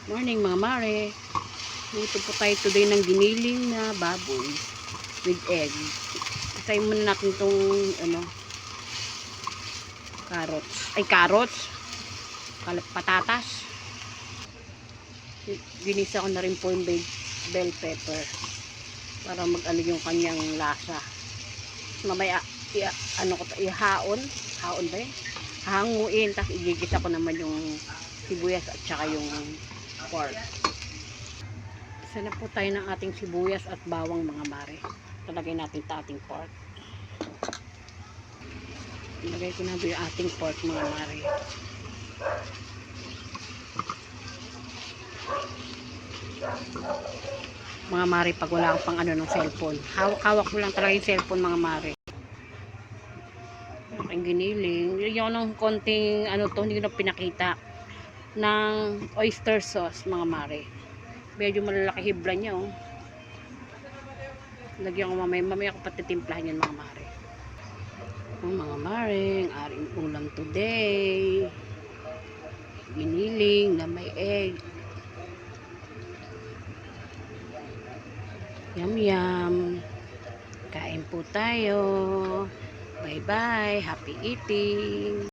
Morning mga mare. Luto po tayo today ng giniling na baboy with egg. Isayin muna natin itong carrots. Patatas. Ginisa ko na rin po yung bell pepper para mag-ano yung kanyang lasa. Mamaya ihaon ba yun? Hanguin, tapos igigisa ko naman yung sibuyas at saka yung pork. Isa na po tayo ng ating sibuyas at bawang mga mare. Talagay natin sa ating pork. Ilagay ko na yung ating pork mga mare. Mga mare, pag wala akong pang ng cellphone, hawak ko lang talaga yung cellphone mga mare. Ang giniling, yung ng konting hindi ko na pinakita ng oyster sauce mga mare. Medyo malalaki hibla niya lagyan ko mamaya ko patitimplahan yan mga mare. Mga mare, ang aring ulam today, giniling na may egg. Yum yum. Kain po tayo. Bye bye, happy eating.